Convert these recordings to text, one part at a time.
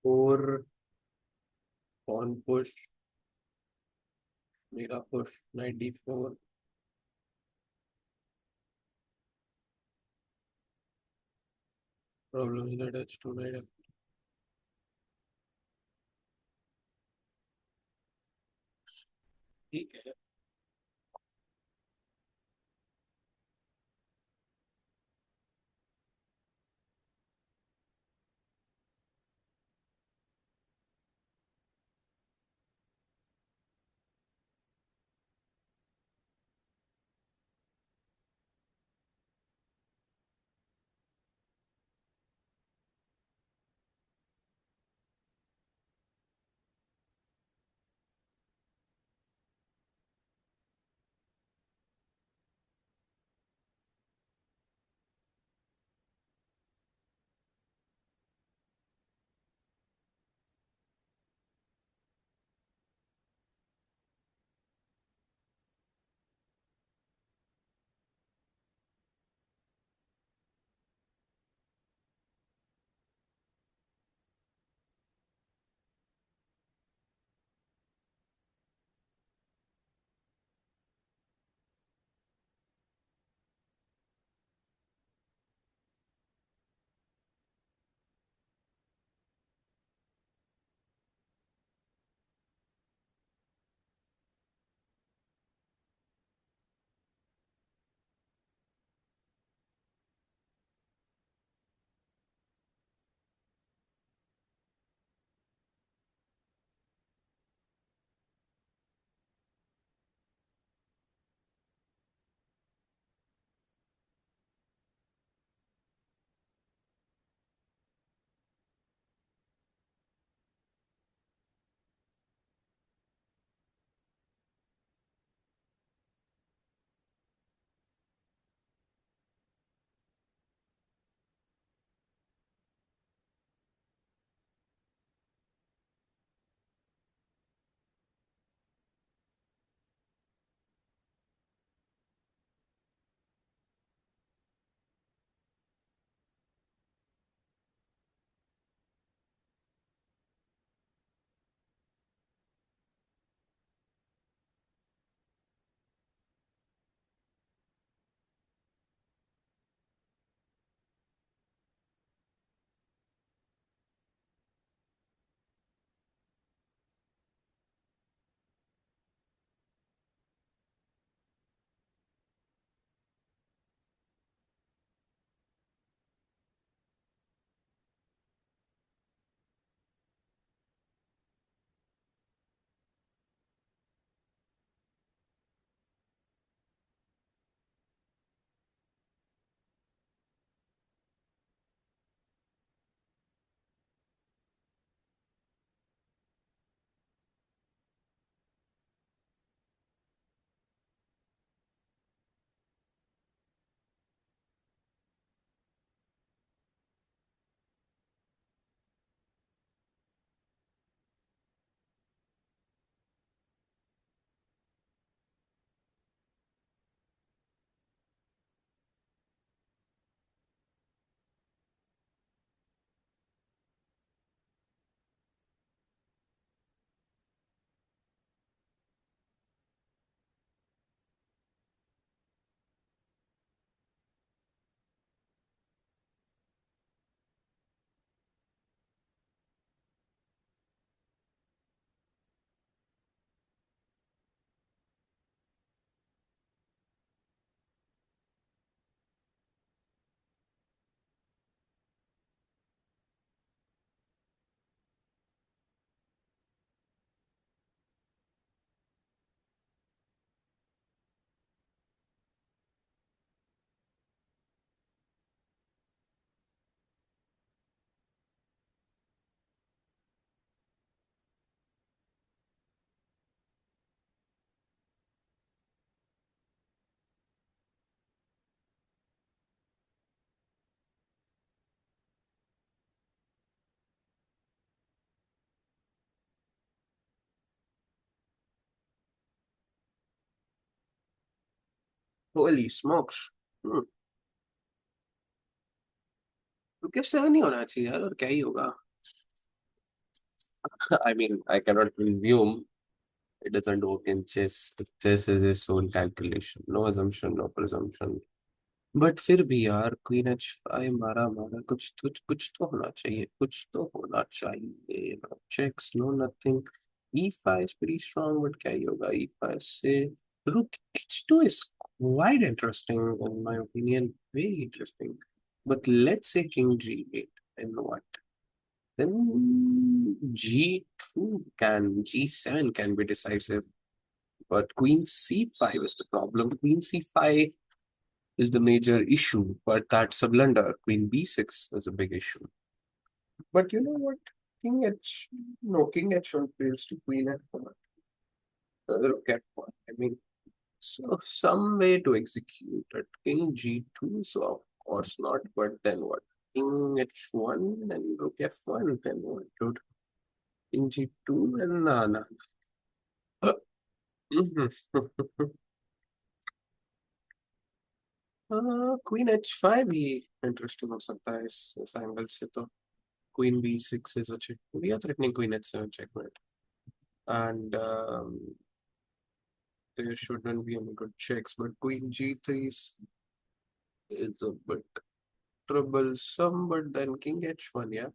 Four कौन push मेरा push 94 problem in attach to knight ठीक है। Holy smokes. तो क्या 7 ही होना चाहिए यार, और क्या ही होगा। I mean, I cannot presume it doesn't work in chess. Chess is a sole calculation. No assumption, no presumption. But फिर भी यार क्वीन एच फाइव मारा मारा कुछ तो होना चाहिए, कुछ तो होना चाहिए। Checks no nothing. E five is pretty strong, but क्या ही होगा ई फाइव से। Rook H two is quite interesting in my opinion, very interesting. But let's say king G eight and what then g2 can g7 can be decisive, but queen c5 is the problem. Queen c5 is the major issue, but that's a blunder. Queen b6 is a big issue. But you know what? King h, no, king h1 fails to queen f1. Rook f1. I mean, so some way to execute it. King g2, so of course not. But then what? King h1, then rook f1, then what, dude? King g2, and nah. Queen H five भी इंटरेस्टिंग हो सकता है इस एंगल से तो। Queen B six is a check. We are threatening queen h7 checkmate, and there shouldn't be any good checks. But queen g3 is a bit troublesome. But then king h1, yeah,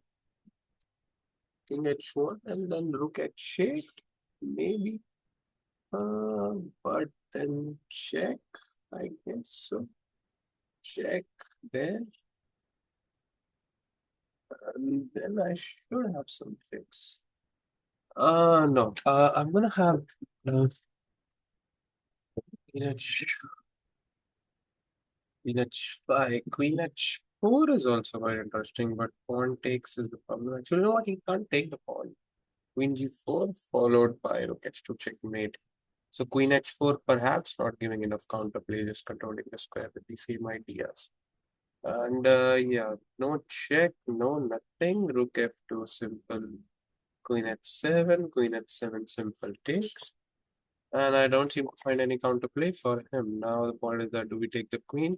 king h1, and then rook h8, maybe. But then check, I guess so. Check there, and then I should have some checks. No. I'm gonna have queen queen h5, queen h4 is also very interesting, but pawn takes is the problem. Actually, you know what? He can't take the pawn. Queen g4 followed by rook h2 checkmate. So queen h4 perhaps not giving enough counterplay, just controlling the square with the same ideas. And yeah, no check, no nothing. Rook f2 simple. Queen h7 simple takes. And I don't seem to find any counterplay for him. Now the point is that do we take the queen?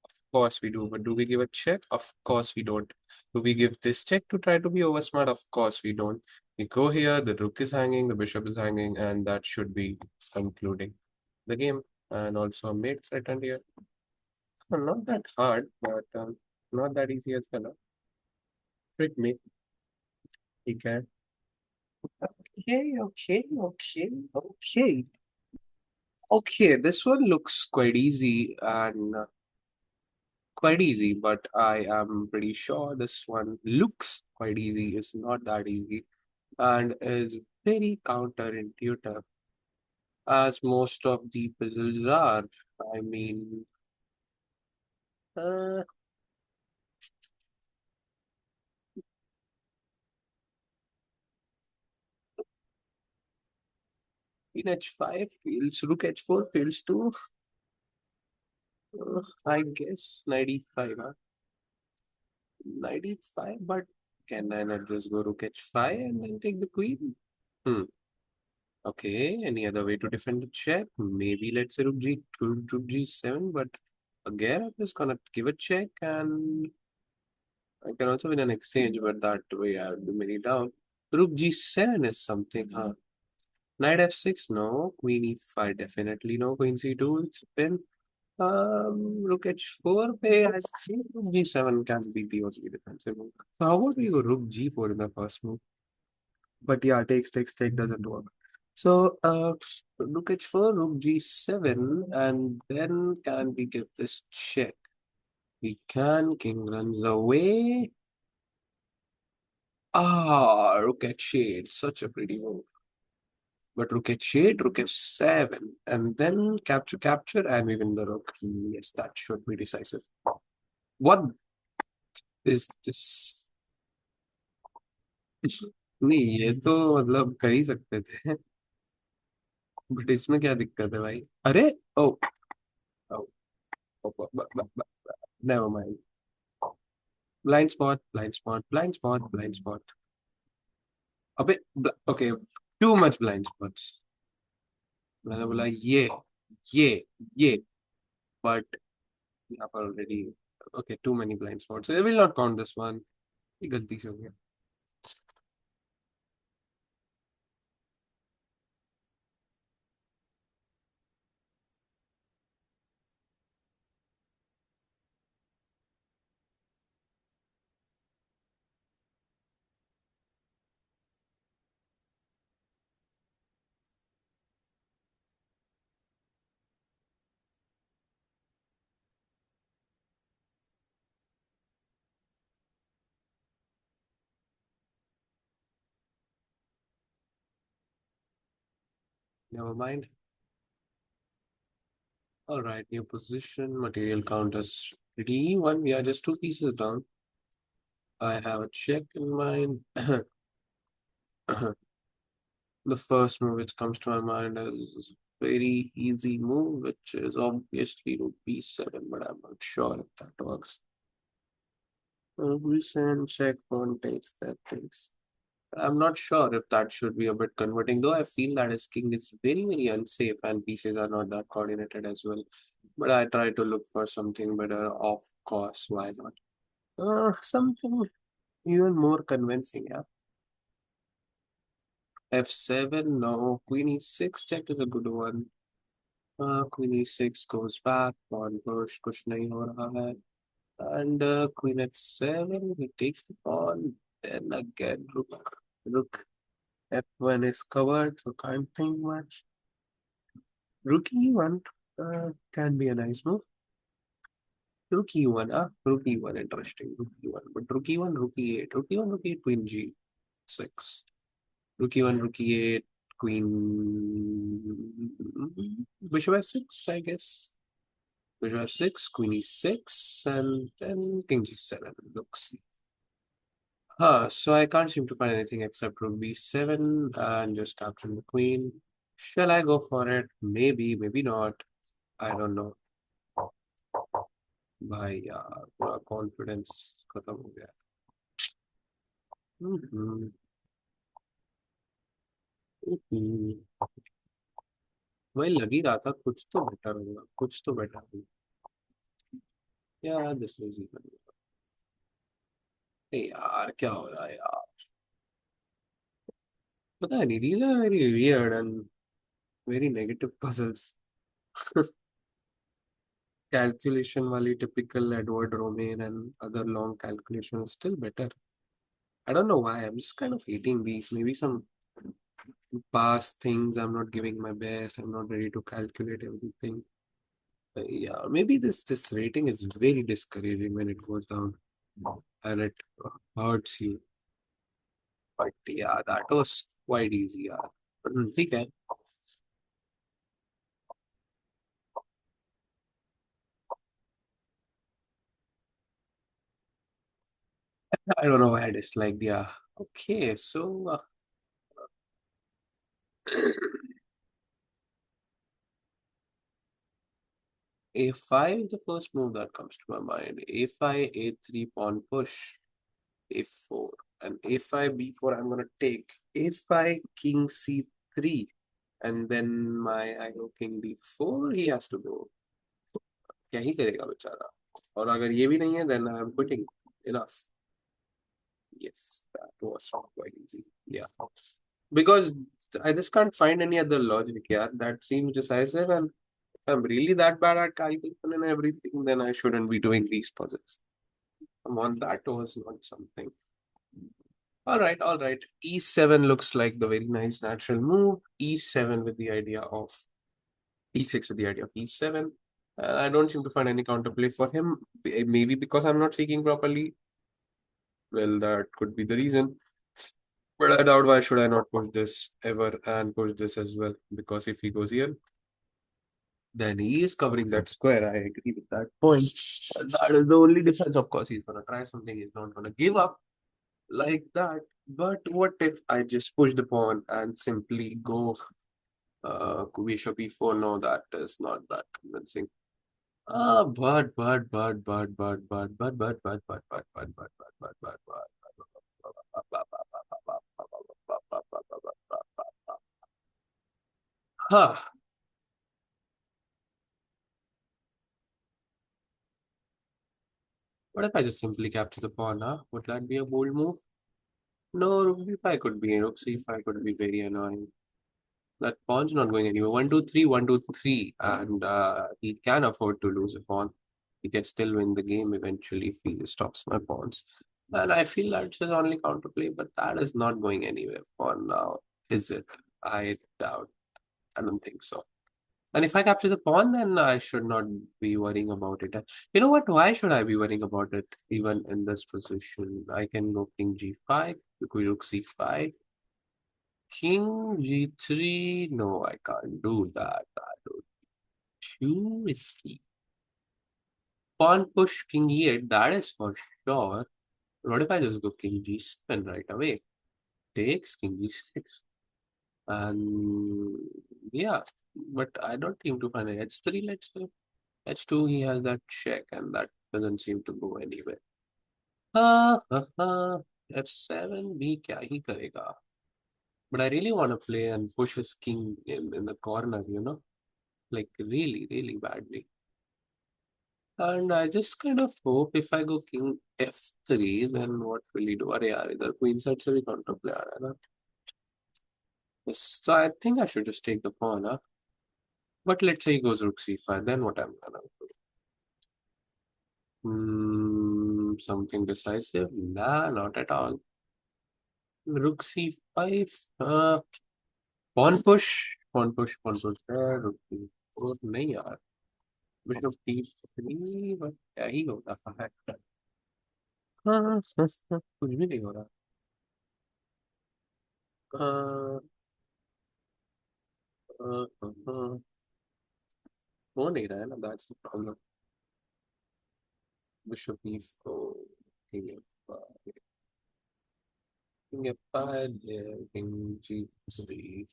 Of course we do. But do we give a check? Of course we don't. Do we give this check to try to be over smart? Of course we don't. We go here, the rook is hanging, the bishop is hanging, and that should be concluding the game. And also a mate threatened here. Not that hard, but not that easy as well. Trick me. He can. Okay. Okay, this one looks quite easy and quite easy, but I am pretty sure this one looks quite easy. It's not that easy and is very counterintuitive, as most of the puzzles are. I mean, uh, in h5 fails, rook h4 fails too. I guess 95, huh? 95, but can I not just go rook h5 and then take the queen? Hmm. Okay, any other way to defend the check? Maybe let's say rook g7, but again, I'm just gonna give a check and I can also win an exchange, but that way I'll be many down. Rook g7 is something, huh? Knight f6, no. Queen e5, definitely no. Queen c2, it's a pin. Rook h4, I think rook g7 can be the only defensive move. So how about we go rook g4 in the first move? But yeah, take doesn't work. So rook h4, rook g7, and then can we give this check? We can, king runs away. Ah, rook h8, such a pretty move. But rook h8, rook f7, and then capture, and we win the rook. Yes, that should be decisive. What is this? नहीं, ये तो मतलब कर ही सकते थे, but इसमें क्या दिक्कत है भाई? अरे ओ, नेवर माइंड। Blind spot. अबे okay, too much blind spots. मैंने बोला ये ये बट यहाँ पर already okay, too many blind spots, I will not count this one. ये गलती से हो गया। Never mind. All right, new position, material count is pretty even. We are just two pieces down. I have a check in mind. The first move which comes to my mind is very easy move, which is obviously rook b7, but I'm not sure if that works. Recent check pawn takes that takes. I'm not sure if that should be a bit converting, though I feel that his king is very, very unsafe and pieces are not that coordinated as well. But I try to look for something better, of course, why not? Something even more convincing, yeah. F7, no. Queen e6 check is a good one. Queen e6 goes back, pawn push, kuch nahi ho raha hai. And queen h7, he takes the pawn. Then again, rook f1 is covered, so can't think much. Rook e1 can be a nice move. Rook e1, rook e1, interesting. Rook e1, but rook e1, rook e8, rook e1, rook e8, queen g6. Rook e1, rook e8, queen bishop f6, I guess. Bishop f6, queen e6, and then king g7. Looks. So I can't seem to find anything except rook b7 and just capturing the queen. Shall I go for it? Maybe, maybe not. I don't know. भाई यार पूरा confidence खत्म हो गया। हम्म, हम्म। वही लग ही रहा था कुछ तो बेटर होगा, कुछ तो बेटर होगा। यार दिस इज इवन। यार क्या हो रहा है यार, पता नहीं, these are very weird and very negative puzzles. Calculation वाली typical Edward Romain and other long calculation is still better. I don't know why. I'm just kind of hating these. Maybe some past things. I'm not giving my best. I'm not ready to calculate everything. Yeah, maybe this rating is very discouraging when it goes down and it hurts you. But yeah, that was quite easy. Yeah. ठीक है. I don't know why I disliked. Yeah. Okay, so a5 is the first move that comes to my mind. A5, a3 pawn push, a4, and a5 b4. I'm gonna take a5 king c3, and then my I go king d4. He has to go. क्या ही करेगा बेचारा. और अगर ये भी नहीं है, then I'm quitting. Enough. Yes, that was quite easy. Yeah. Because I just can't find any other logic. Yeah, that seems decisive. And if I'm really that bad at calculation and everything, then I shouldn't be doing these puzzles. Come on, that was not something. All right, all right. E7 looks like the very nice natural move. E7 with the idea of E6 with the idea of E7. I don't seem to find any counterplay for him. Maybe because I'm not seeking properly. Well, that could be the reason. But I doubt why should I not push this ever and push this as well. Because if he goes here, then he is covering that square. I agree with that point. That is the only difference. Of course, he's gonna try something. He's not gonna give up like that. But what if I just push the pawn and simply go bishop e4? No, that is not that convincing. Huh. What if I just simply capture the pawn, huh? Would that be a bold move? No, rook b5 could be, rook c5 could be very annoying. That pawn's not going anywhere. 1, 2, 3, 1, 2, 3, and he can afford to lose a pawn. He can still win the game eventually if he stops my pawns. And I feel that's his only counterplay, but that is not going anywhere for now, is it? I doubt. I don't think so. And if I capture the pawn, then I should not be worrying about it. You know what? Why should I be worrying about it even in this position? I can go king g5, rook c5. King G3. No, I can't do that. That would be too risky. Pawn push King E8. That is for sure. What if I just go King G7 right away? Takes King G6. And yeah, but I don't seem to find an H3, let's say. H2, he has that check, and that doesn't seem to go anywhere. F7 भी क्या ही करेगा? But I really want to play and push his king in the corner, like really, really badly. And I just kind of hope if I go king f3, then what will he do? अरे यार इधर queen side से भी counter play आ रहा है ना. Yes, so I think I should just take the pawn, huh? But let's say he goes rook c5, then what am I gonna do? Something decisive? Nah, not at all. Rook c5. Pawn push. Pawn push, pawn push there. Rook c4. नहीं यार. Bishop d3. But क्या ही हो रहा है? कुछ भी नहीं हो रहा. हाँ, हाँ, हो नहीं रहा है ना. That's the problem. Bishop e4. King f5. King f5. There. King g3.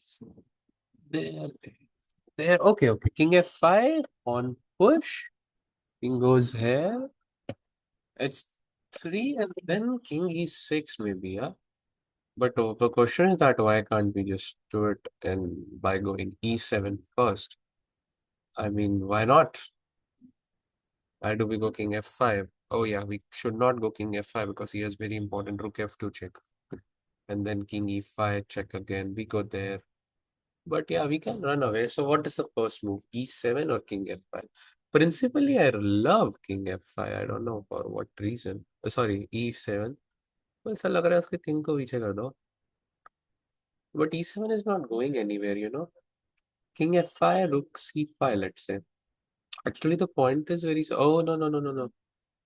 There. There. Okay, okay. King f5 on push. King goes here. It's 3 and then king e6 maybe, yeah. But the question is that why can't we just do it and by going e7 first? I mean, why not? Why do we go king f5? Oh yeah, we should not go king f5 because he has very important rook f2 check. And then king e5 check again. We go there. But yeah, we can run away. So what is the first move? E7 or king f5? Principally, I love king f5. I don't know for what reason. Sorry, e7. तो ऐसा लग रहा है उसके king को पीछे कर दो. But e7 is not going anywhere, King f5, rook c5, let's say. Actually, the point is very. Oh, no, no, no, no, no.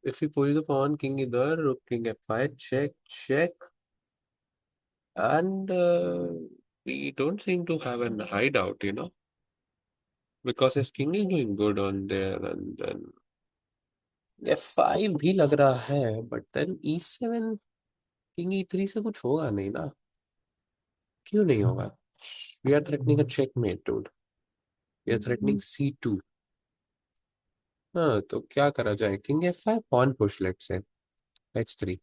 If we push the pawn, king either, rook, king f5, check, check. And we don't seem to have an hideout, because his king is doing good on there. And then f5 भी लग रहा है. But then e7, king e3 से कुछ होगा नहीं ना. क्यों नहीं होगा? We are threatening a checkmate, dude. We are threatening c2. हाँ, तो क्या करा जाए? King f5 pawn push, let's say h3.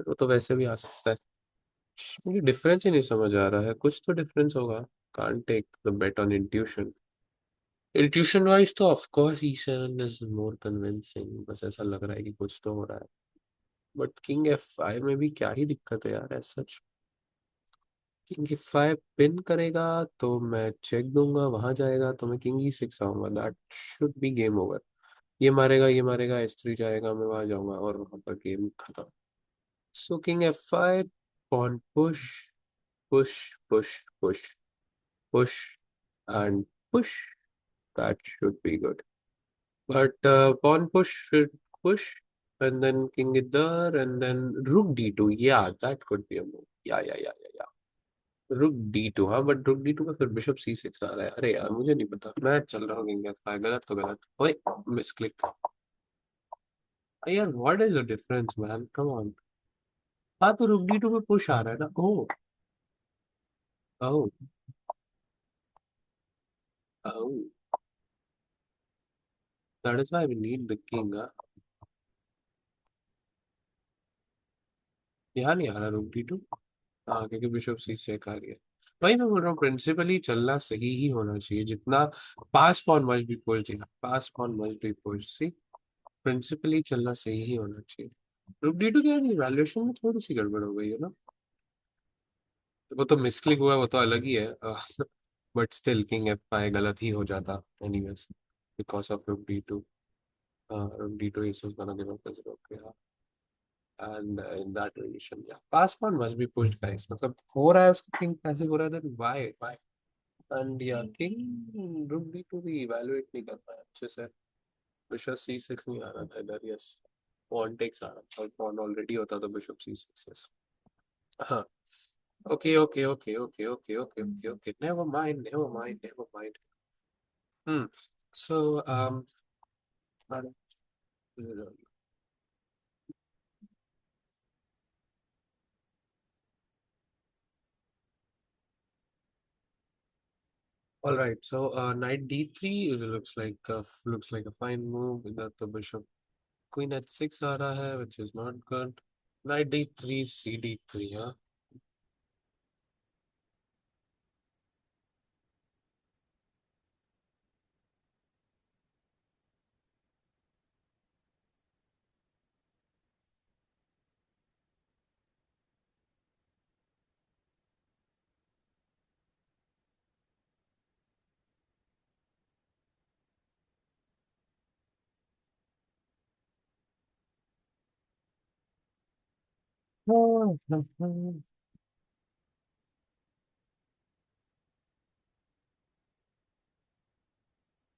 वो तो वैसे भी आ सकता है. मुझे डिफरेंस ही नहीं समझ आ रहा है. कुछ तो डिफरेंस होगा. Can't take the bet on intuition. Intuition wise तो of course e7 is more convincing. बस ऐसा लग रहा है कि कुछ तो हो रहा है. बट किंग f5 में भी क्या ही दिक्कत है यार. सच किंग f5 पिन करेगा तो मैं चेक दूंगा. वहां जाएगा तो मैं किंग e6 आऊंगा. That should B game over. ये मारेगा h3 जाएगा. मैं वहां जाऊंगा और वहां पर गेम खत्म. सो king f5 pawn push, push, push, push, push, and push. That should be good. But pawn push should push, and then king idhar, and then rook d2. Yeah, that could be a move. Yeah, yeah, yeah, yeah, yeah. रुक d2. हाँ, but रुक d2 का फिर bishop c6 आ रहा है. अरे यार, मुझे नहीं पता. मैं चल रहा हूँ किंग f5. गलत तो गलत. ओए, मिस क्लिक. यार, what is the difference man? Come on. हाँ, तो रुक d2 पे पुश आ रहा है ना. Oh. Oh. Oh. That is why we need the king. यहाँ नहीं आ रहा रुक d2. हाँ, क्योंकि बिशप c6 आ रही है. वही मैं बोल रहा हूँ. प्रिंसिपली चलना सही ही होना चाहिए. जितना pass pawn must be pushed. Pass pawn must be pushed. See, principally चलना सही ही होना चाहिए. रुक d2 क्या है? वैल्यूएशन में थोड़ी सी गड़बड़ हो गई है ना. वो तो मिसक्लिक हुआ, वो तो अलग ही है. बट स्टिल किंग f5 गलत ही हो जाता एनीवेज बिकॉज ऑफ रुक d2. रुक d2 is gonna give up as rook, yeah. And in that relation, yeah, pass pawn must be pushed, guys. मतलब हो रहा है उसका king पैसिव हो रहा है. then why? And yeah, king rook d2 भी evaluate नहीं कर पाया अच्छे से. bishop c6 नहीं आ रहा था इधर. yes. पॉन टेक्स आ रहा था, पॉन ऑलरेडी होता तो बिशप C6। हाँ। Okay okay okay okay okay okay okay okay, never mind never mind never mind. Hmm. So all right, so knight D3 looks like a fine move that the bishop queen H6 आ रहा है, which is not good. Knight D3 CD3, हाँ।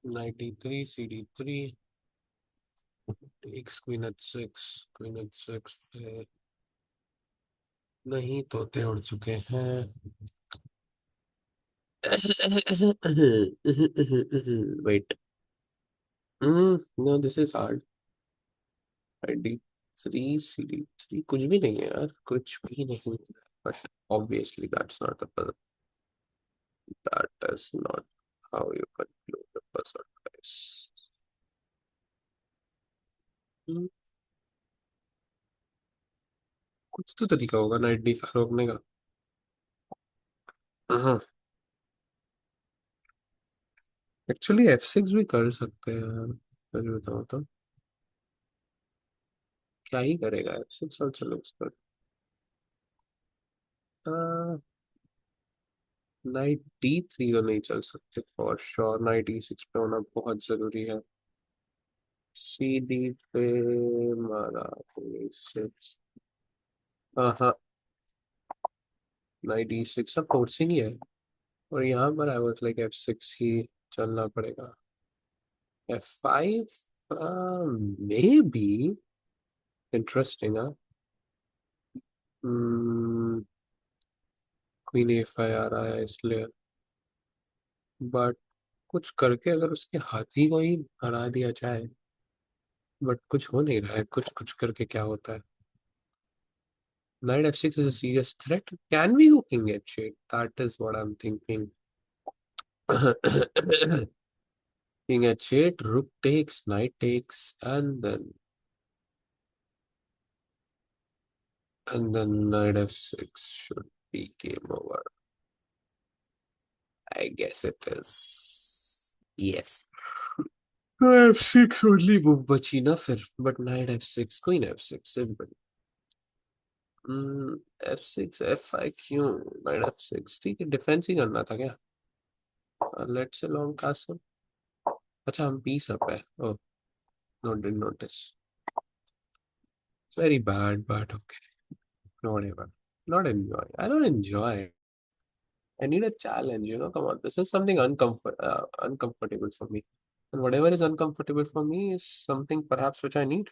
Knight D3 CD3 takes queen H6, queen H6 पे नहीं, तोते उड़ चुके हैं। Wait. No, this is hard. D3 कुछ भी नहीं है यार, कुछ भी नहीं। But obviously that's not the puzzle. That is not how you conclude the puzzle, guys. हम्म, कुछ तो तरीका होगा नाइट D5 रोकने का। हाँ। एक्चुअली F6 भी कर सकते हैं यार, सच बताओ तो। क्या ही करेगा F6, और चलो उस पर नाइट D3 तो नहीं चल सकते फॉर श्योर, नाइट E6 पे होना बहुत जरूरी है। CD पे मारा E6। हाँ हाँ, नाइट E6 अब फोर्सिंग ही है। और यहाँ पर आई वाज लाइक F6 ही चलना पड़ेगा। F5 मे बी इंटरेस्टिंग, हाँ। क्वीन A5 आ रहा है इसलिए, बट कुछ करके अगर उसके हाथी को ही हरा दिया जाए। बट कुछ हो नहीं रहा है, कुछ कुछ करके क्या होता है। Knight F6 is a serious threat. Can we go king H8? That is what I'm thinking. King H8, rook takes, knight takes, and then knight F6 should be game over. I guess it is. Yes. F6 only move बची ना फिर, but knight F6, queen F6 simple. F6 F5 क्यों? knight F6 ठीक है, defence ही करना था क्या? Let's a long castle. अच्छा हम पीस अप है, oh no, did notice. Very bad, but okay, whatever. Not enjoy. I don't enjoy it. I need a challenge, come on, this is something uncomfortable for me, and whatever is uncomfortable for me is something perhaps which I need.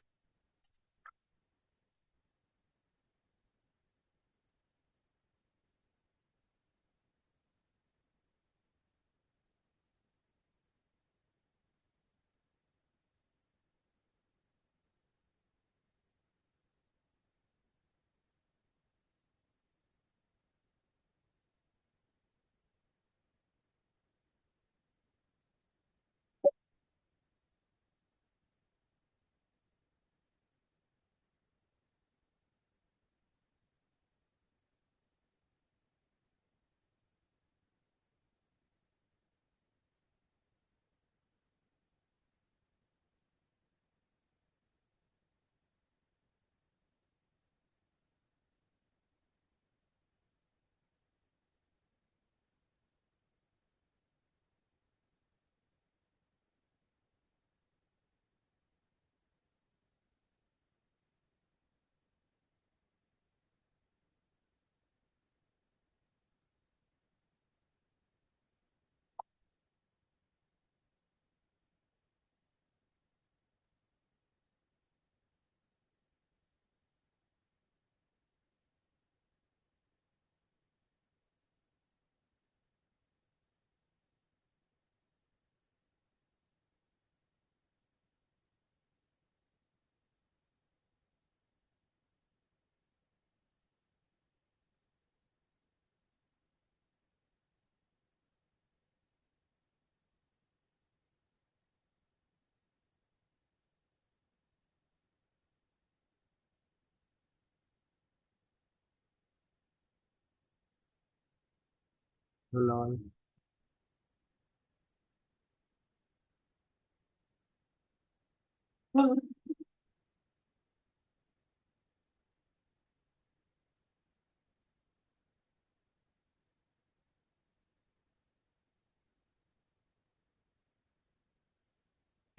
Lol.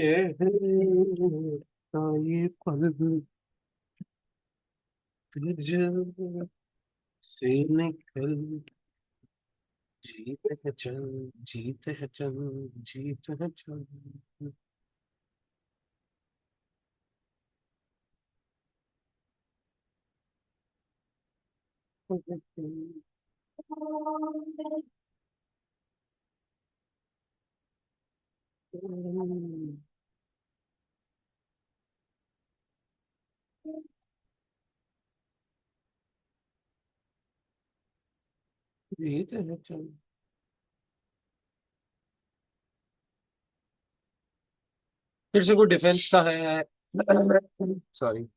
ये पल तुझ से निकल, जीत है चल, जीत है चल, जीत है चल। जीत है चल। फिर से कोई डिफेंस का है? Sorry.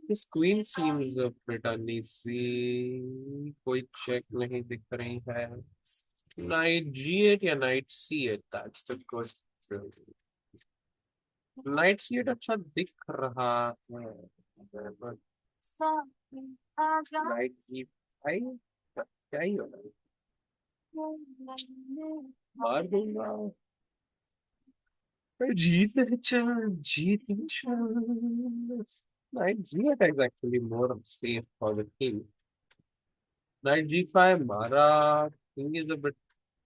This queen seems a bit uneasy. कोई चेक नहीं दिख रही है। नाइट G8 या night C8? That's the question. Night C8 अच्छा दिख रहा है, but नाइट G5 क्या ही होगा। मार दूंगा। जीत है चल, जीत है चल। Knight G8 is actually more safe for the king. Knight G5, Mara, king is a bit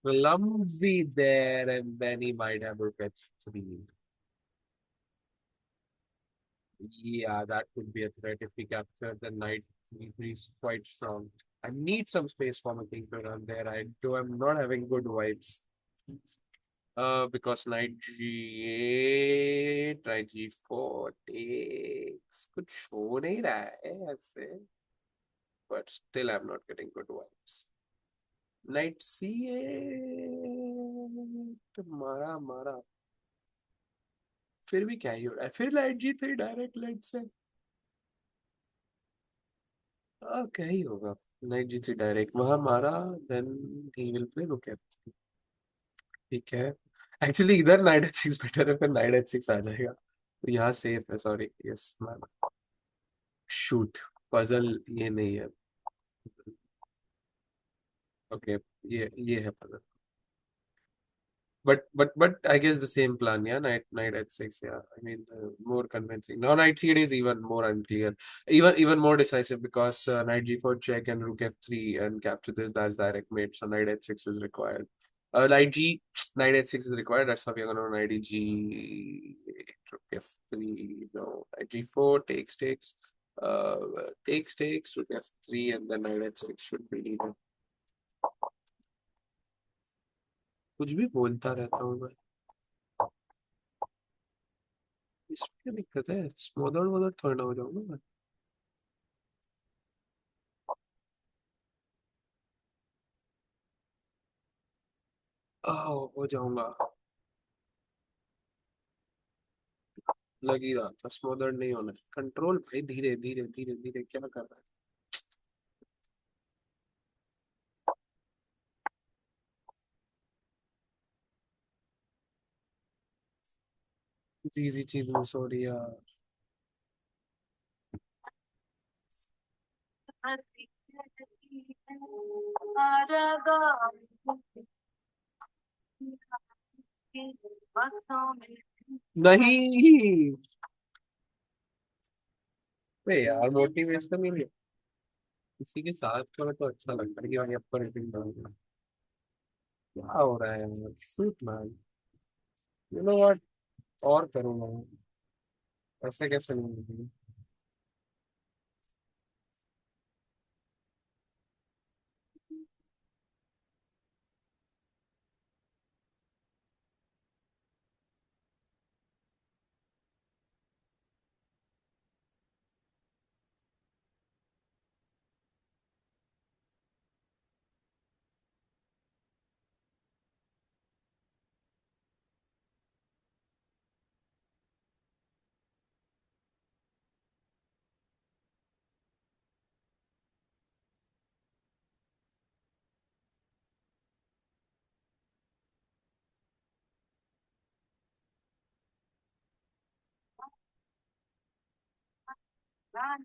clumsy there, and then he might have rook h3. Yeah, that could be a threat if he captured the knight g3 is quite strong. I need some space for my king to run there. I'm not having good vibes. Because knight g8, knight g4 takes. कुछ हो नहीं रहा है ऐसे, but still I'm not getting good vibes. Knight c8, मारा मारा, फिर भी क्या ही हो रहा है, फिर knight g3 डायरेक्ट लेट से। क्या ही होगा। knight g3 डायरेक्ट वहां मारा, देन ही विल प्ले रुक f3। ठीक है। एक्चुअली इधर knight h6 बेटर है, फिर knight h6 आ जाएगा तो यहाँ सेफ है। Sorry, yes ma'am. Shoot, puzzle ये नहीं है। ओके, ये है puzzle. But I guess the same plan, yeah. Knight h6, yeah. I mean, more convincing. Now knight c8 is even more unclear, even more decisive because knight g4 check and rook f3 and capture this. That's direct mate. So knight h6 is required. Knight h6 is required. That's why we're gonna knight g rook f3. No, knight g4 takes. Uh, takes rook f3 and then knight h6 should be needed. कुछ भी बोलता रहता हूँ मैं। इसमें क्या दिक्कत है, स्मॉदर वॉदर थोड़ा ना हो जाऊंगा मैं। हो जाऊंगा। लग ही रहा था स्मॉदर नहीं होना। कंट्रोल भाई, धीरे धीरे धीरे धीरे क्या कर रहा है। इजी चीज मिस हो रही है यार। नहीं बे यार, मोटिवेशन ही नहीं। किसी के साथ करो तो अच्छा लगता है कि भाई अब तो रेटिंग डालूंगा। क्या हो रहा है यार, suit man. You know what, और करूंगा मैं। ऐसे कैसे नहीं होगी? हाँ,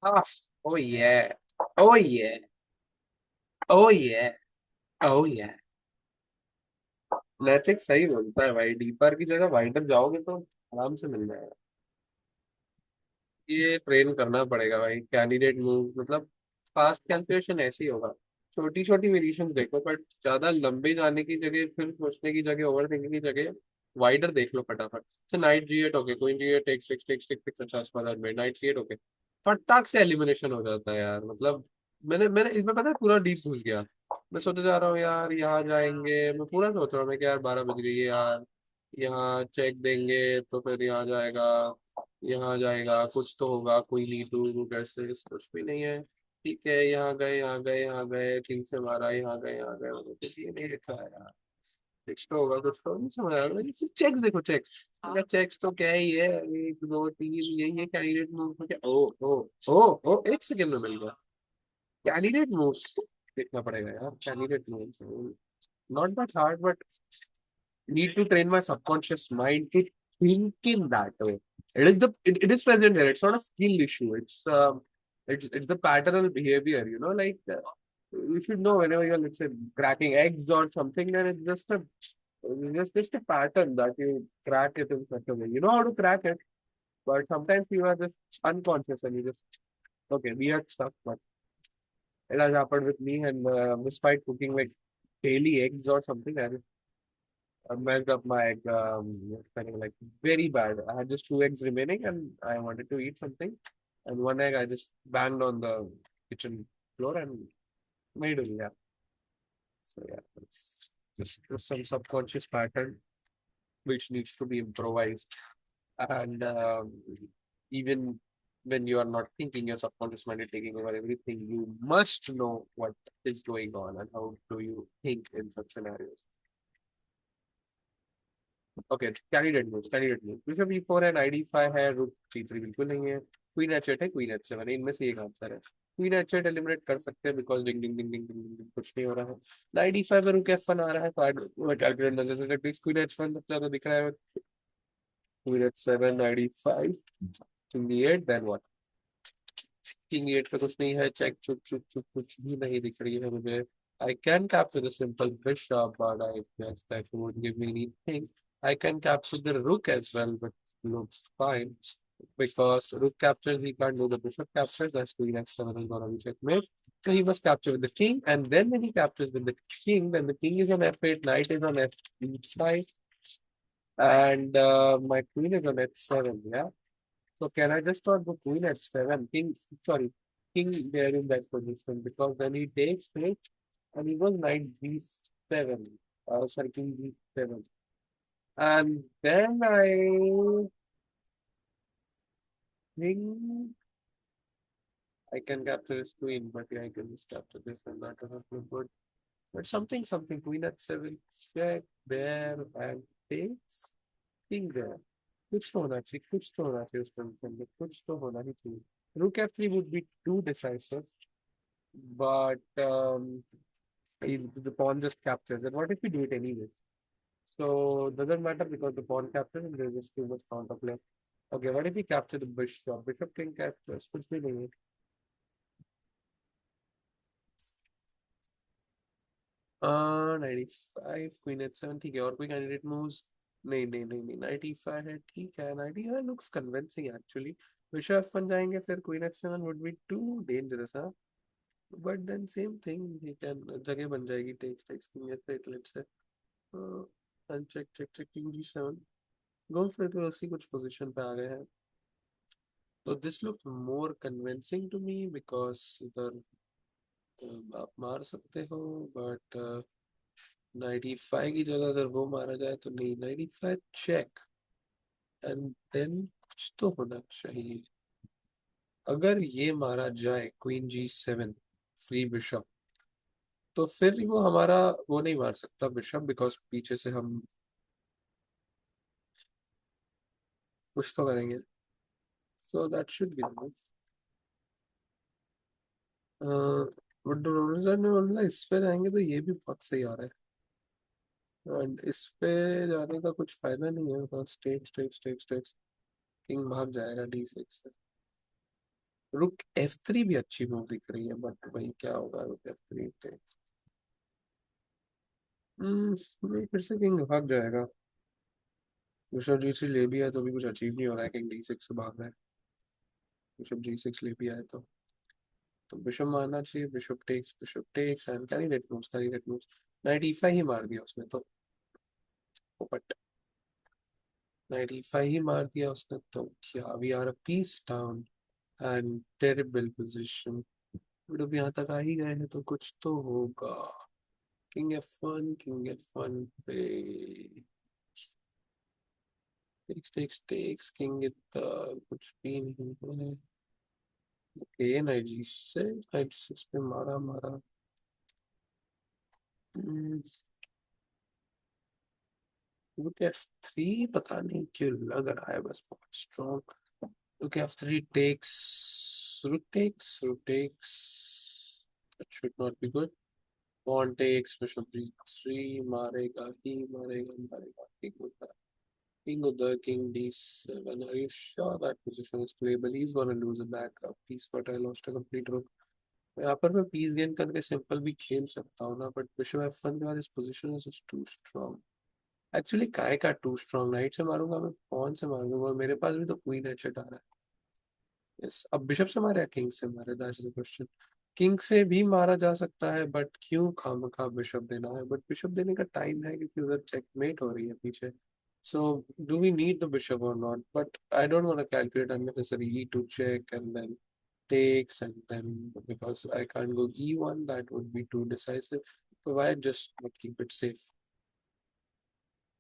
ah, oh yeah, oh yeah, oh yeah, oh yeah। नैतिक सही बोलता है भाई, डीपर की जगह वाइडर जाओगे तो आराम से मिल जाएगा। ये ट्रेन करना पड़ेगा भाई, कैंडिडेट मूव मतलब फास्ट कैलकुलेशन ऐसे ही होगा। छोटी छोटी वेरिएशंस देखो, बट ज्यादा लंबे जाने की जगह, फिर सोचने की जगह, ओवर थिंकिंग की जगह वाइडर देख लो फटाफट से। Knight G eight okay, queen G eight takes takes takes takes takes, अच्छा स्क्वायर में नाइट जी8 ओके, फटाक से एलिमिनेशन हो जाता है यार। मतलब मैंने मैंने इसमें पता है पूरा डीप घुस गया। मैं सोचा जा रहा हूँ यार यहाँ जाएंगे, मैं पूरा सोच रहा हूँ मैं कि यार 12 बज गई है यार, यहाँ चेक देंगे तो फिर यहाँ जाएगा, यहाँ जाएगा कुछ तो होगा, कोई नीटू कैसे, कुछ भी नहीं है। ठीक है, यहाँ गए यहाँ गए यहाँ गए, किंग से मारा, यहाँ गए यहाँ गए, मतलब कुछ ये नहीं लिखा है यार। कुछ तो होगा, कुछ तो नहीं समझ आ रहा। चेक्स देखो, चेक्स, चेक्स तो क्या ही है, 1 2 3 यही है कैंडिडेट मूव में क्या। ओ ओ ओ ओ, 1 सेकंड में मिल गया कैंडिडेट मूव्स। देखना पड़ेगा यार candidate moves, not that hard but need to train my subconscious mind to think in that way. It is present here. It's not a skill issue. It's the patternal behavior. You should know whenever you're, let's say, cracking eggs or something. Then it's just a pattern that you crack it in such a way. You know how to crack it, but sometimes you are just unconscious and you just okay weird stuff. But it has happened with me, and despite cooking like daily eggs or something, I messed up my egg, spelling like very bad. I had just 2 eggs remaining and I wanted to eat something. And one egg I just banged on the kitchen floor and made it. Yeah. So yeah, it's just some subconscious pattern which needs to be improvised. And even when you are not thinking, your subconscious mind is taking over everything. You must know what is going on and how do you think in such scenarios. Okay, candidate moves, candidate move, bishop e4 है, night e5 है, रूक c3 बिल्कुल नहीं है, queen h8 है, queen h7 है, इनमें से एक आंसर है। क्वीन h8 एलिमिनेट कर सकते हैं बिकॉज डिंग डिंग डिंग डिंग डिंग डिंग कुछ नहीं हो रहा है। नाइट e5 में रूक f1 आ रहा है, तो आई कैलकुलेट नजर से क्वीन h1 सबसे ज्यादा दिख रहा है। Queen h7, knight e5, king e8, then what? King e8 पे कुछ नहीं है, चेक चुक चुक चुक कुछ भी नहीं दिख रही है मुझे। I can capture the simple bishop, but I guess that would give me anything. I can capture the rook as well, but looks fine. Because rook captures, he can't do the bishop captures, that's queen x7 is gonna be checkmate. So he must capture with the king, and then when he captures with the king, then the king is on f8, knight is on f5, and my queen is on h7, yeah? So can I just not go queen h7? King, sorry, king there in that position, because then he takes, and he was knight b7, sorry, king b7. And then I think I can capture his queen, but yeah, I can just capture this and that doesn't look good. But something, queen h7, check there and takes king there. कुछ तो होना चाहिए, कुछ तो होना चाहिए उस position में, कुछ तो होना ही चाहिए. Rook f3 would be too decisive, but the pawn just captures. And what if we do it anyway? So doesn't matter because the pawn captures and there's just too much counterplay. Okay, what if we capture the bishop? Bishop king captures, कुछ भी नहीं है. 95 queen h7 ठीक है. और कोई candidate moves? नहीं, 95 है, ठीक है. 95 looks convincing actually. Bishop f1 जाएंगे, फिर queen h7 would be too dangerous, हाँ. But then same thing, he can, जगह बन जाएगी. Takes king f8, let's say. And check king g7. Go, फिर तो उसी कुछ पोजीशन पे आ गए हैं. तो this look more convincing to me because इधर आप मार सकते हो, बट 95 की जगह अगर वो मारा जाए तो नहीं. 95 चेक, एंड देन कुछ तो होना चाहिए. अगर ये मारा जाए क्वीन g7 फ्री बिशप, तो फिर वो हमारा वो नहीं मार सकता बिशप, बिकॉज पीछे से हम कुछ तो करेंगे. सो दैट शुड बी मतलब इस पे जाएंगे तो ये भी बहुत सही आ रहा है. एंड इस पे जाने का कुछ फायदा नहीं है, बिकॉज टेक्स किंग भाग जाएगा d6 से. रुक f3 भी अच्छी मूव दिख रही है, बट वही क्या होगा. रुक f3 टेक्स. नहीं, फिर से किंग भाग जाएगा. बिशप g3 ले भी आए तो भी कुछ अचीव नहीं हो रहा है. किंग d6 से भाग रहा है. बिशप g6 ले भी आए तो बिशप मारना चाहिए. Bishop takes and candidate moves. Knight e5 ही मार दिया उसने तो. बट नाइट e5 ही मार दिया उसने तो क्या. We are a piece down and terrible position. But अब यहाँ तक आ ही गए हैं तो कुछ तो होगा. किंग f1 पे टेक्स किंग कुछ भी नहीं है. ओके, नाइट जी सिक्स पे मारा. रुक f3 पता नहीं क्यों लग रहा है बस बहुत strong. Rook f3 takes. that should not be good. pawn takes, bishop g3 मारेगा. King उधर, king d7. Are you sure that position is playable? He's gonna lose a back piece, but I lost a complete rook. यहाँ पर मैं piece gain करके simple भी खेल सकता हूँ ना, बट बिशप f1 के बाद इस position is too strong. Actually काय का टू स्ट्रॉन्ग. नाइट से मारूंगा मैं, पॉन से मारूंगा, और मेरे पास भी तो क्वीन हेडसेट आ रहा है. यस, अब बिशप से मारे या किंग से मारे, दैट्स द क्वेश्चन. किंग से भी मारा जा सकता है, बट क्यों खामखा बिशप देना है. बट बिशप देने का टाइम है क्योंकि उधर चेकमेट हो रही है पीछे. So, do we need the bishop or not? But I don't want to calculate unnecessary e2 check and then takes, and then because I can't go e1, that would be too decisive. So why just not keep it safe?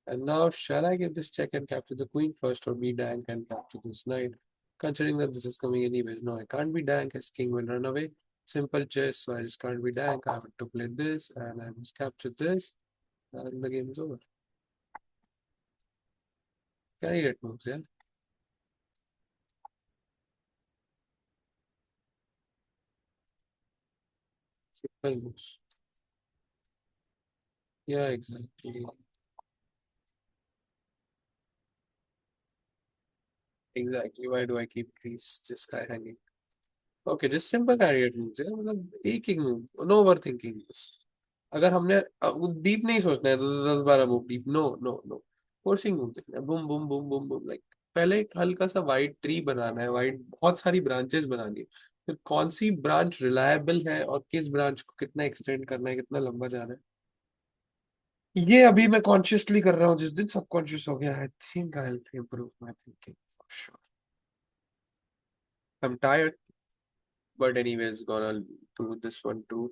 And now, shall I give this check and capture the queen first, or be dank and capture this knight? Considering that this is coming anyways, no, I can't be dank as king will run away. Simple chess, so I just can't be dank. I have to play this, and I must capture this, and the game is over. Candidate moves, yeah. Simple moves. Yeah, exactly. Exactly. Why do I keep these this guy hanging? Okay, just simple candidate moves है. मतलब एक एक move, no overthinking this. अगर हमने deep नहीं सोचना है तो 10 12 move deep. No, forcing move देखना है. Boom boom boom boom boom, like पहले एक हल्का सा वाइड ट्री बनाना है, वाइड बहुत सारी ब्रांचेस बनानी है। तो कौन सी ब्रांच रिलायबल है और किस ब्रांच को कितना एक्सटेंड करना है, कितना लंबा जाना है, ये अभी मैं कॉन्शियसली कर रहा हूँ। जिस दिन सबकॉन्शियस हो गया, I think I will improve my thinking for sure. I am tired, but anyways gonna do this one two.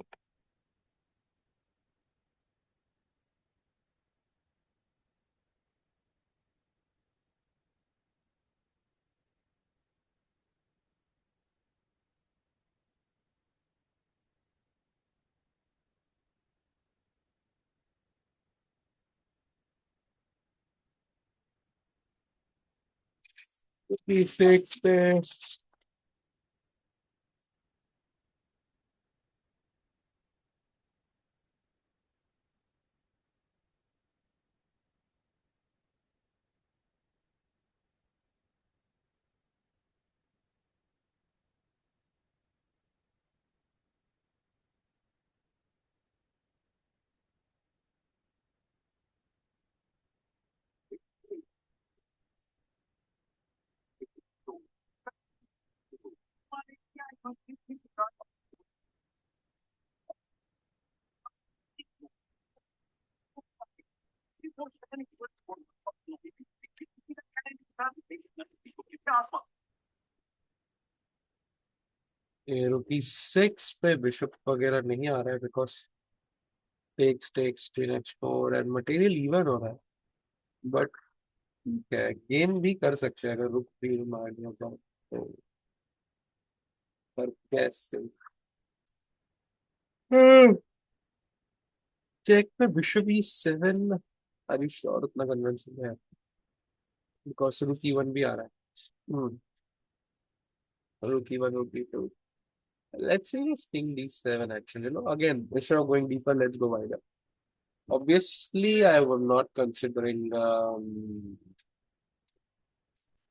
56 पे ₹6 पे बिशप वगैरह नहीं आ रहा है, because takes queen H4 and material even हो रहा है। बट गेन भी कर सकते हैं अगर रुक भी मार दिया जाए तो। पर कैसे? चेक पे bishop E7, are you sure उतना कन्विंसिंग है? बिकॉज रुक E1 भी आ रहा है। रुक E1, रुक E2। Let's say it's king D7 actually. Again, instead of going deeper, let's go wider. Obviously, I was not considering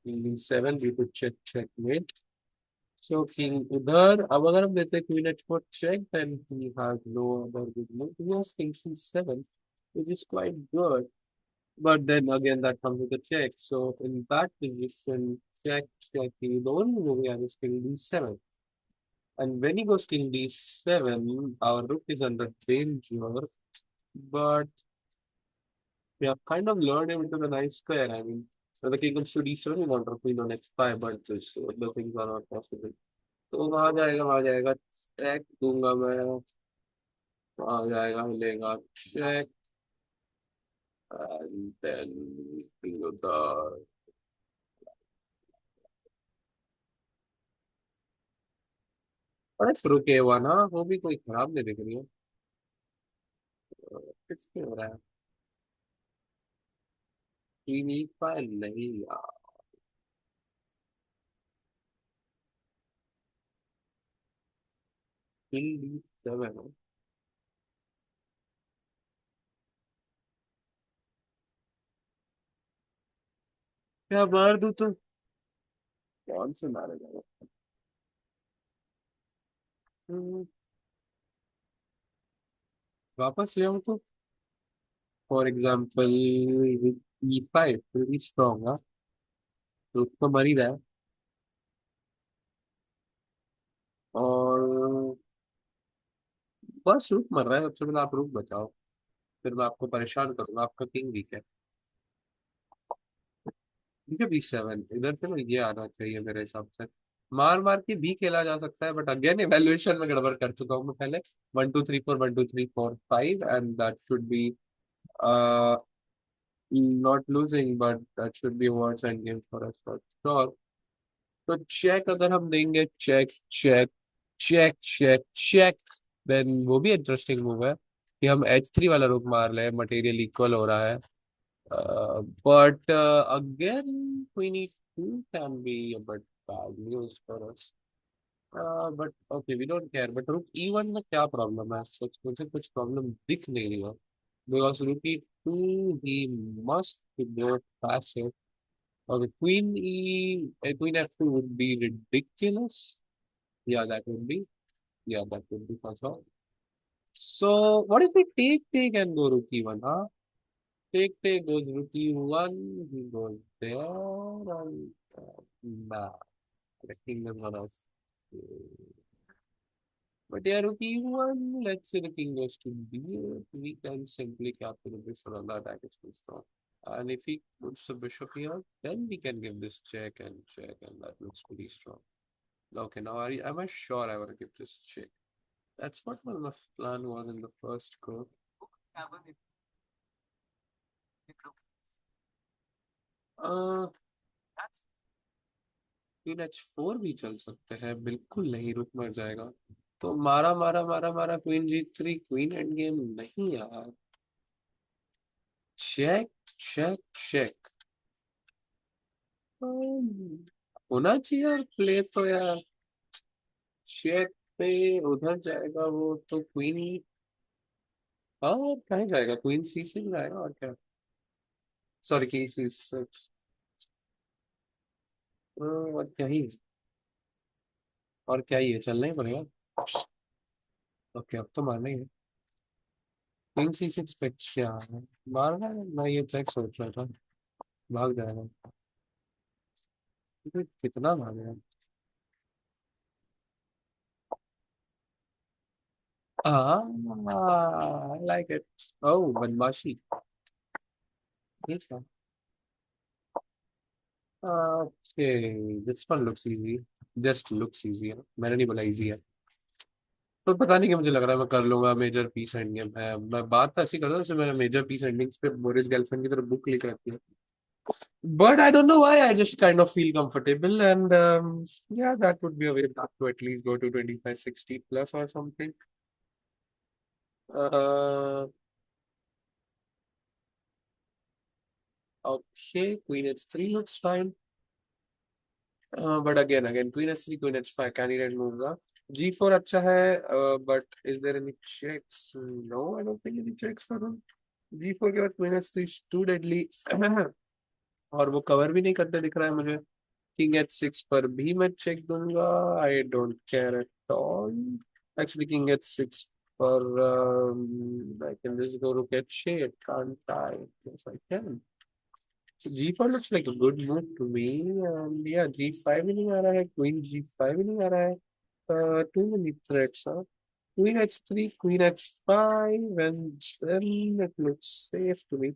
king D7 due to checkmate. So king उधर अब अगर हम देते हैं queen H4 check, then he has no other good move. He has king C7, which is quite good. But then again, that comes with a check. So in that position, check. The only move we have is king D7. And when he goes king D7, our rook is under danger. But we have kind of lured him into the nice square. I mean, when the king comes to D7, we want queen on H5, but this, the things are not possible. तो वहां जाएगा check दूंगा मैं। वहां जाएगा, मिलेगा check, and then उधर। अरे शुरू किया हुआ ना, वो भी कोई खराब नहीं दिख रही है। कुछ नहीं हो रहा है। क्वीन E5 नहीं यार, किंग D7। क्या मार दूं तो? कौन से मारेगा? हम्म, वापस ले आऊं तो? For example E5 very strong है, तो मर ही रहा है। और बस रुक मर रहा है, सबसे पहले आप रुक बचाओ, फिर मैं आपको परेशान करूंगा। आपका किंग वीक है। ठीक है, B7 इधर से ना ये आना चाहिए मेरे हिसाब से। मार मार के भी खेला जा सकता है, बट अगेन इवेल्युएशन में गड़बड़ कर चुका हूँ मैं पहले। 1 2 3 4, 1 2 3 4 5, and that should be not losing, but that should be worse endgame for us for sure. तो चेक अगर हम देंगे, check check check check check, then वो भी इंटरेस्टिंग मूव है कि हम H3 वाला रुक मार ले, मटेरियल इक्वल हो रहा है। But again, we need two can be a bit bad news for us. But okay, we don't care. But rook E1 में क्या प्रॉब्लम है? सच मुझे कुछ प्रॉब्लम दिख नहीं रही है। Because rook E2, he must go passive. Okay, queen F2 would be ridiculous. Yeah, that would be. Yeah, that would be for sure. So what if we take and go rook E1? Huh? Take goes rook E1. He goes. there and nah, the kingdom on us. But yeah, rook e1, let's say the king goes to b8, we can simply capture the bishop and that attack is too strong. And if he puts the bishop here, then we can give this check, and that looks pretty strong. Okay, now am I sure I want to give this check? That's what my plan was in the first go. Uh, queen h4 भी चल सकते हैं, बिल्कुल नहीं, रुक मर जाएगा। तो मारा मारा मारा मारा, queen g3, queen end game नहीं यार। चेक चेक चेक होना चाहिए यार, प्ले तो यार। चेक पे उधर जाएगा वो तो क्वीन। हाँ, कहाँ जाएगा, क्वीन c6 जाएगा और क्या। Sorry, king c6। और क्या ही, और क्या ही है, चलना ही पड़ेगा। ओके, अब तो मारना ही है। किंग c6 पे क्या है, मारना है। मैं ये चेक सोच रहा था, भाग जाएगा। कितना भागेगा। Ah, I like it. Oh, बदमाशी। ठीक है। Okay, this one looks easy. Just looks easy है, मैंने नहीं बोला easy है। तो पता नहीं कि मुझे लग रहा है मैं कर लूंगा मेजर पीस एंडिंग। मैं बात तो ऐसी कर रहा हूँ जैसे मैंने मेजर पीस एंडिंग्स पे बोरिस गर्लफ्रेंड की तरफ बुक लिख रखी है। But I don't know why, I just kind of feel comfortable, and yeah, that would be a way to at least go to 2560 plus or something. Uh, okay, queen h3 looks fine. But again, queen h3, queen h5, candidate moves up. g4 अच्छा है, but is there any checks? No, I don't think any checks for him. g4 के बाद queen h3 is too deadly. और वो cover भी नहीं करते दिख रहा है मुझे। king h6 पर भी मैं चेक दूंगा। I don't care at all. Actually, king h6 पर I can just go rook h8, can't I? Yes, I can. So g4 looks like a good move to me. And yeah, g5 भी नहीं आ रहा है, queen g5 भी नहीं आ रहा है। Too many threats, huh? Queen h3, queen h5, and then it looks safe to me.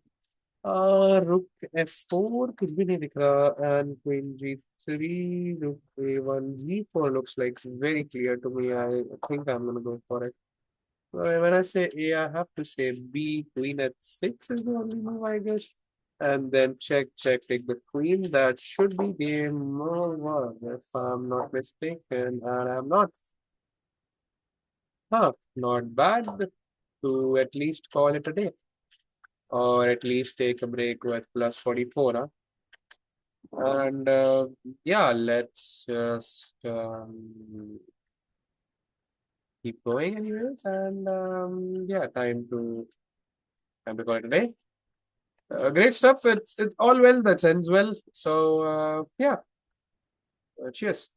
Rook f4 कुछ भी नहीं दिख रहा, and queen g3, rook a1, g4 looks like very clear to me. I think I'm gonna go for it. When I say A, I have to say B. Queen at 6 is the only move, I guess. And then check, check, take the queen. That should be game over, if I'm not mistaken. And I'm not. Huh, not bad to at least call it a day. Or at least take a break with plus 44. Huh? And yeah, let's just keep going anyways. And yeah, time to call it a day. Great stuff. It's all well that ends well. So yeah, cheers.